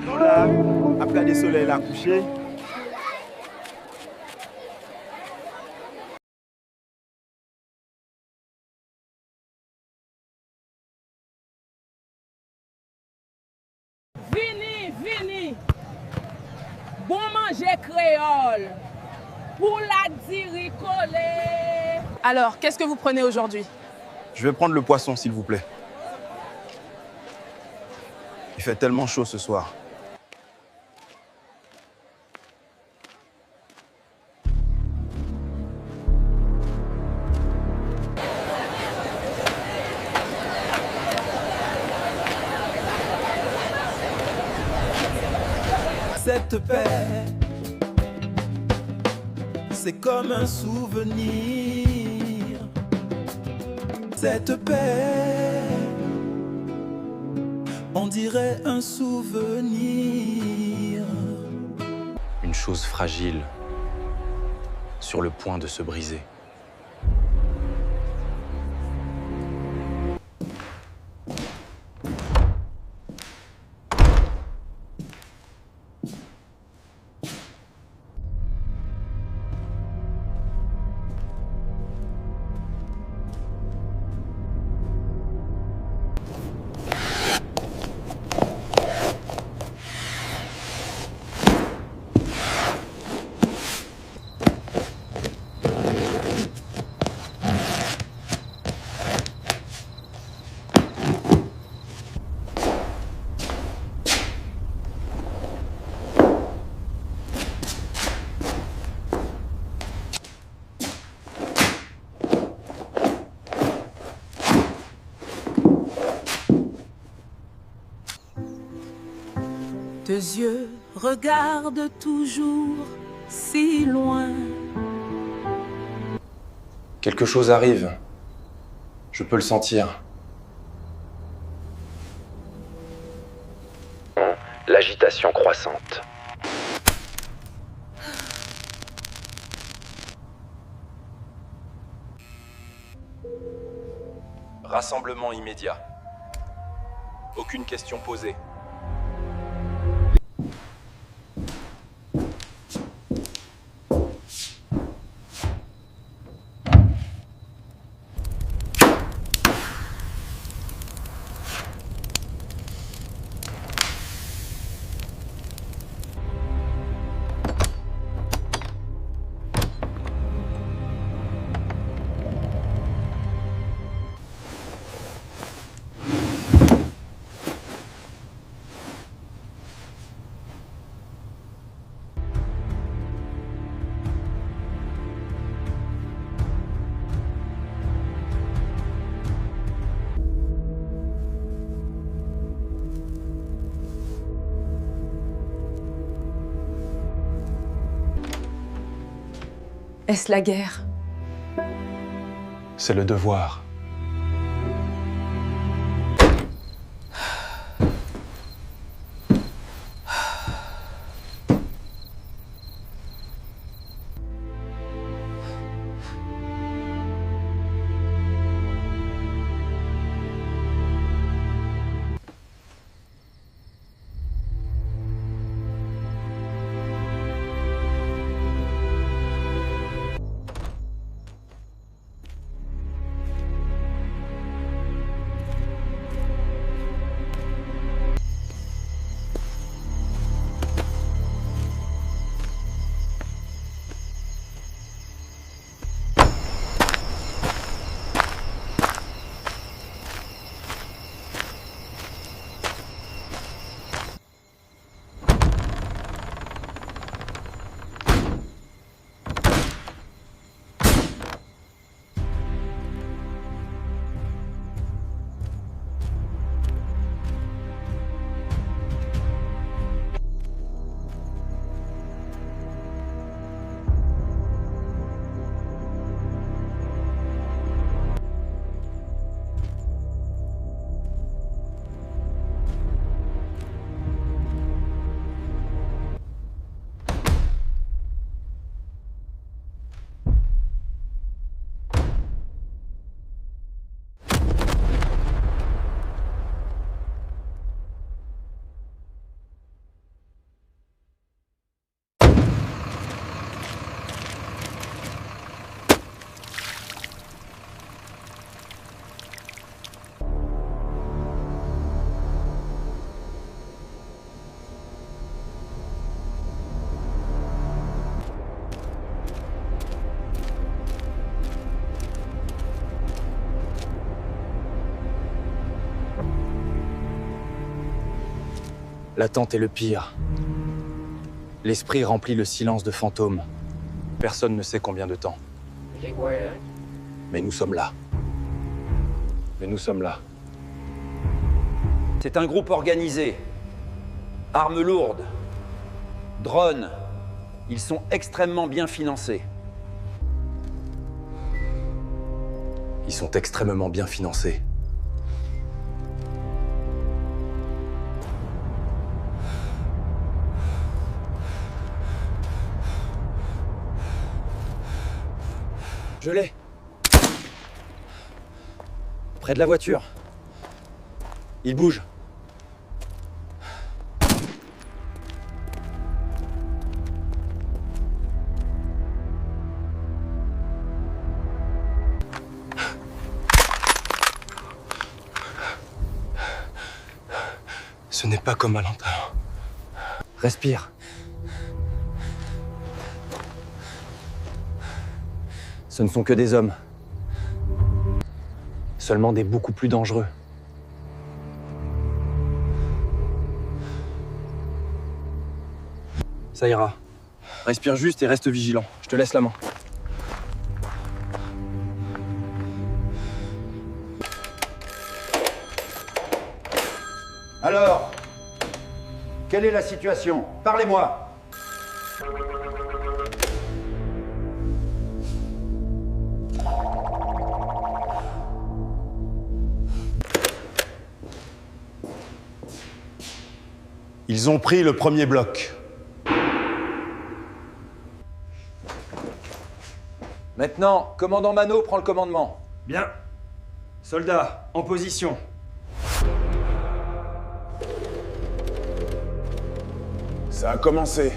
Non là, après des soleils là couché. Vini, vini. Bon manger créole. Pour la diricolée. Alors, qu'est-ce que vous prenez aujourd'hui? Je vais prendre le poisson, s'il vous plaît. Il fait tellement chaud ce soir. Cette paix, c'est comme un souvenir. Cette paix, on dirait un souvenir. Une chose fragile, sur le point de se briser. Tes yeux regardent toujours si loin. Quelque chose arrive. Je peux le sentir. L'agitation croissante. Rassemblement immédiat. Aucune question posée. Est-ce la guerre? C'est le devoir. L'attente est le pire. L'esprit remplit le silence de fantômes. Personne ne sait combien de temps. Mais nous sommes là. Mais nous sommes là. C'est un groupe organisé. Armes lourdes. Drones. Ils sont extrêmement bien financés. Ils sont extrêmement bien financés. Je l'ai. Près de la voiture. Il bouge. Ce n'est pas comme à l'intérieur. Respire. Ce ne sont que des hommes. Seulement des beaucoup plus dangereux. Ça ira. Respire juste et reste vigilant. Je te laisse la main. Alors, quelle est la situation? Parlez-moi. Ils ont pris le premier bloc. Maintenant, commandant Mano prend le commandement. Bien. Soldats, en position. Ça a commencé.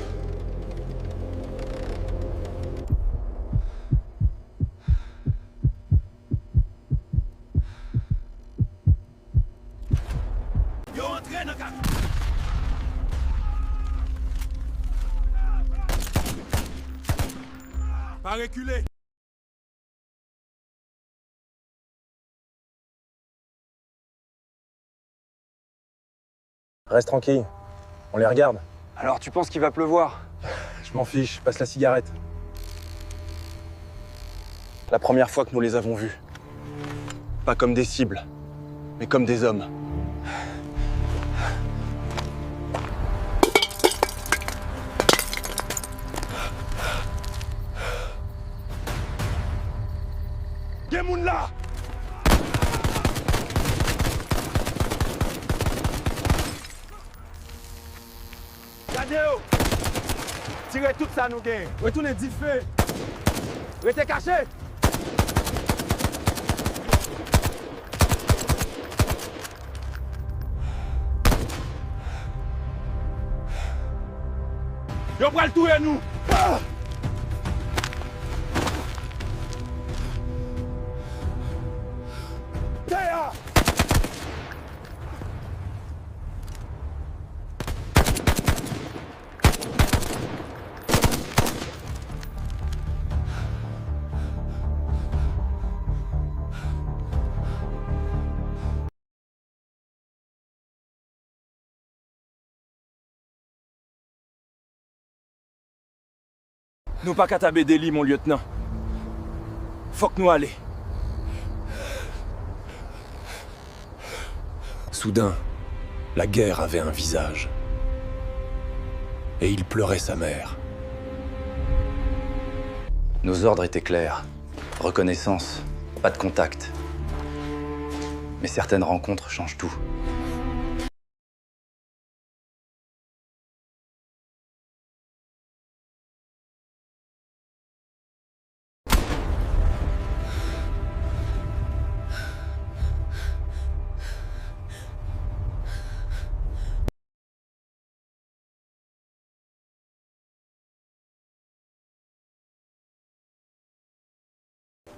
Pas reculer. Reste tranquille. On les regarde. Alors, tu penses qu'il va pleuvoir? Je m'en fiche, passe la cigarette. La première fois que nous les avons vus. Pas comme des cibles, mais comme des hommes. Gemoun là! Gardez-vous! Tirez tout ça, nous gagnons. Retournez d'y feu. Restez cachés. Yo pral touye nous! Ah! Théa! Nous pas qu'à taber Deli, mon lieutenant. Faut que nous aller. Soudain, la guerre avait un visage. Et il pleurait sa mère. Nos ordres étaient clairs. Reconnaissance, pas de contact. Mais certaines rencontres changent tout.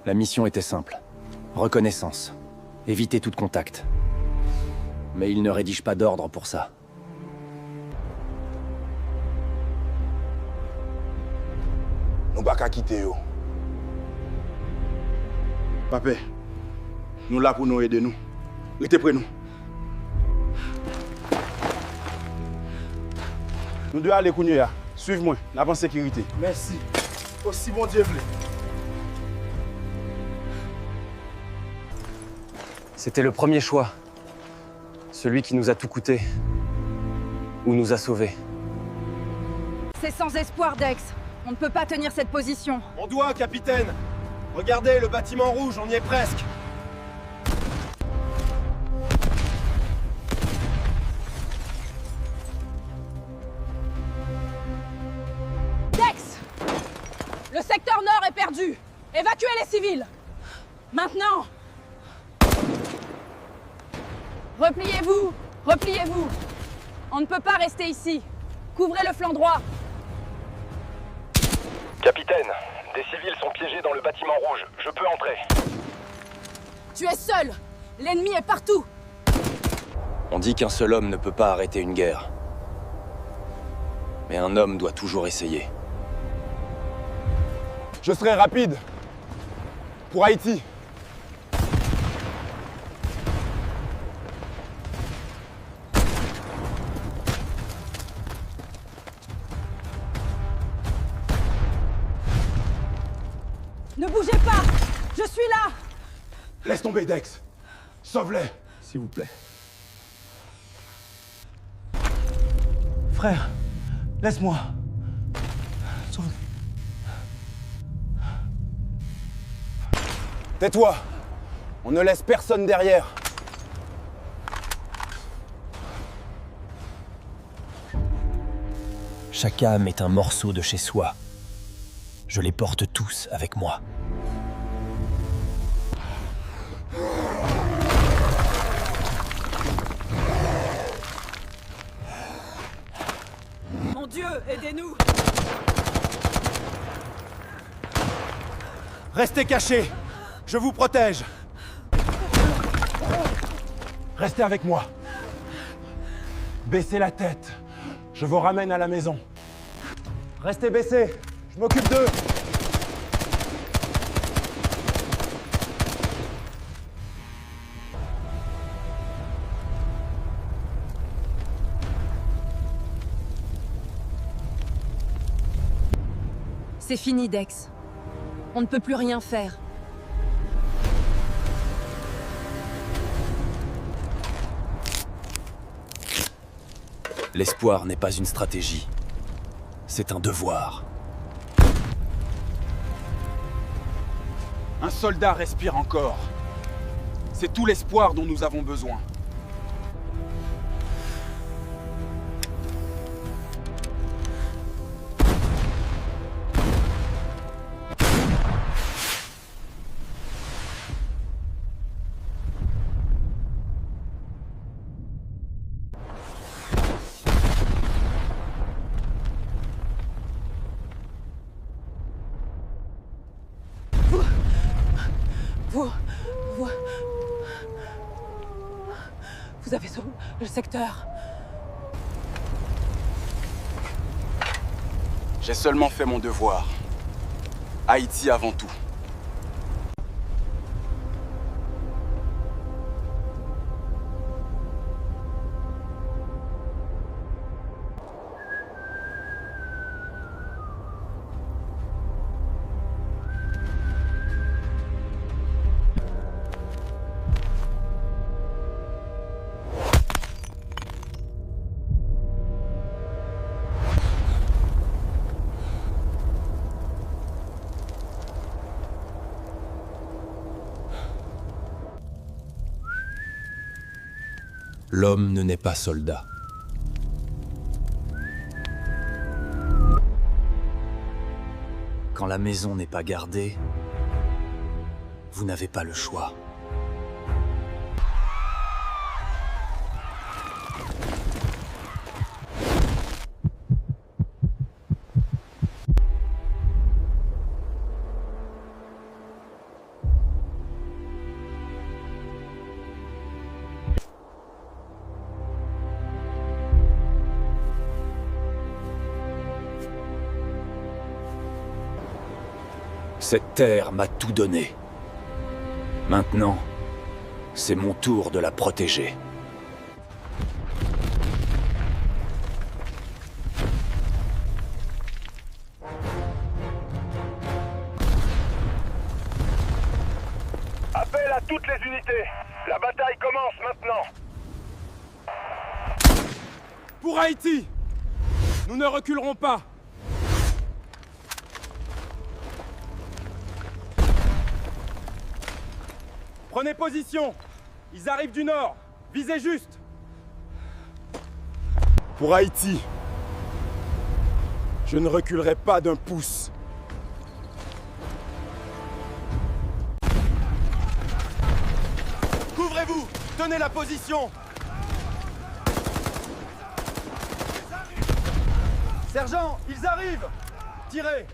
La mission était simple. Reconnaissance. Éviter tout contact. Mais il ne rédige pas d'ordre pour ça. Nous pas qu'à quitter yo. Papé, nous là pour nous aider nous. Restez près nous. Nous devons aller Kounia. Suive-moi, nous avons en sécurité. Merci. Aussi bon Dieu voulait. C'était le premier choix. Celui qui nous a tout coûté. Ou nous a sauvés. C'est sans espoir, Dex. On ne peut pas tenir cette position. On doit, capitaine. Regardez, le bâtiment rouge, on y est presque. Dex! Le secteur nord est perdu. Évacuez les civils. Maintenant. Repliez-vous. Repliez-vous. On ne peut pas rester ici. Couvrez le flanc droit. Capitaine, des civils sont piégés dans le bâtiment rouge. Je peux entrer. Tu es seul. L'ennemi est partout. On dit qu'un seul homme ne peut pas arrêter une guerre. Mais un homme doit toujours essayer. Je serai rapide. Pour Haïti. Ne bougez pas. Je suis là. Laisse tomber, Dex. Sauve-les, s'il vous plaît. Frère, laisse-moi. Sauve. Tais-toi. On ne laisse personne derrière. Chaque âme est un morceau de chez soi. Je les porte tous avec moi. Mon Dieu, aidez-nous. Restez cachés. Je vous protège. Restez avec moi. Baissez la tête. Je vous ramène à la maison. Restez baissés. Je m'occupe d'eux. C'est fini, Dex. On ne peut plus rien faire. L'espoir n'est pas une stratégie. C'est un devoir. Un soldat respire encore. C'est tout l'espoir dont nous avons besoin. Vous avez sauvé le secteur. J'ai seulement fait mon devoir. Haïti avant tout. L'homme ne naît pas soldat. Quand la maison n'est pas gardée, vous n'avez pas le choix. Cette terre m'a tout donné. Maintenant, c'est mon tour de la protéger. à toutes les unités. La bataille commence maintenant. Pour Haïti! Nous ne reculerons pas! Prenez position! Ils arrivent du nord! Visez juste! Pour Haïti, je ne reculerai pas d'un pouce. Couvrez-vous! Tenez la position! Sergent, ils arrivent! Tirez!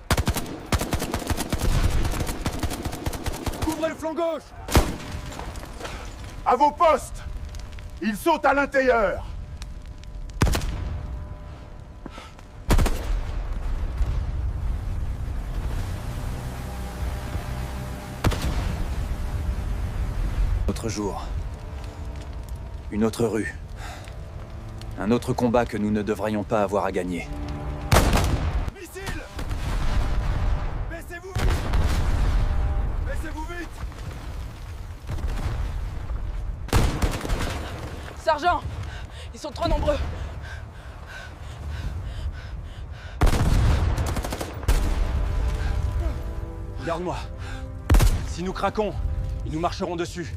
Couvrez le flanc gauche! À vos postes! Ils sont à l'intérieur! Autre jour. Une autre rue. Un autre combat que nous ne devrions pas avoir à gagner. Missile! Baissez-vous vite! Baissez-vous vite! Sergent, ils sont trop nombreux. Regarde-moi. Si nous craquons, ils nous marcheront dessus.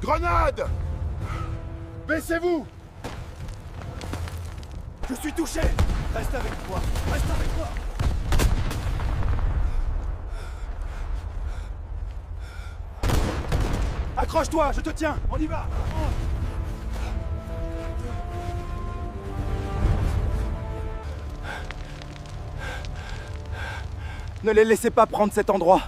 Grenade! Baissez-vous! Je suis touché! Reste avec moi! Reste avec moi! Accroche-toi, je te tiens. On y va! Ne les laissez pas prendre cet endroit.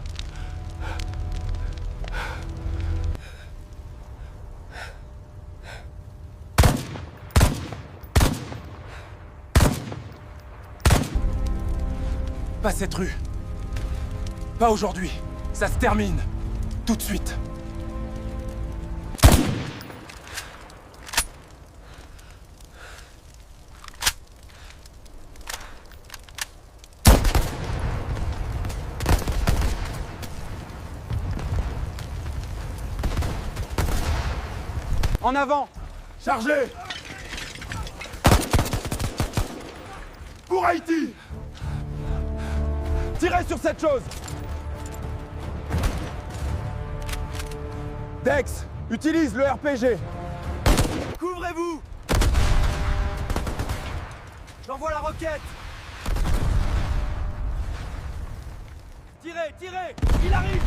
Pas cette rue. Pas aujourd'hui. Ça se termine. Tout de suite. En avant! Chargez! Pour Haïti! Tirez sur cette chose! Dex, utilise le RPG! Couvrez-vous! J'envoie la roquette! Tirez, tirez! Il arrive!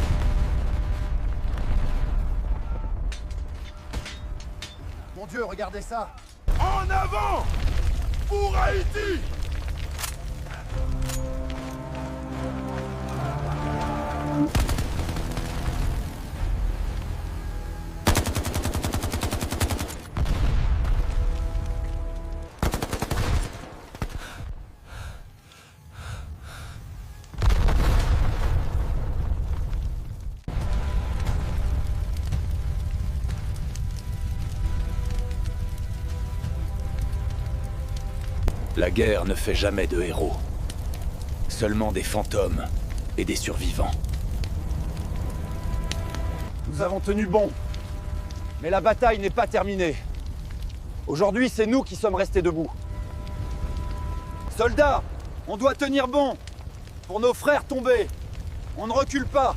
Mon Dieu, regardez ça! En avant! Pour Haïti! La guerre ne fait jamais de héros. Seulement des fantômes et des survivants. Nous avons tenu bon. Mais la bataille n'est pas terminée. Aujourd'hui, c'est nous qui sommes restés debout. Soldats, on doit tenir bon. Pour nos frères tombés. On ne recule pas.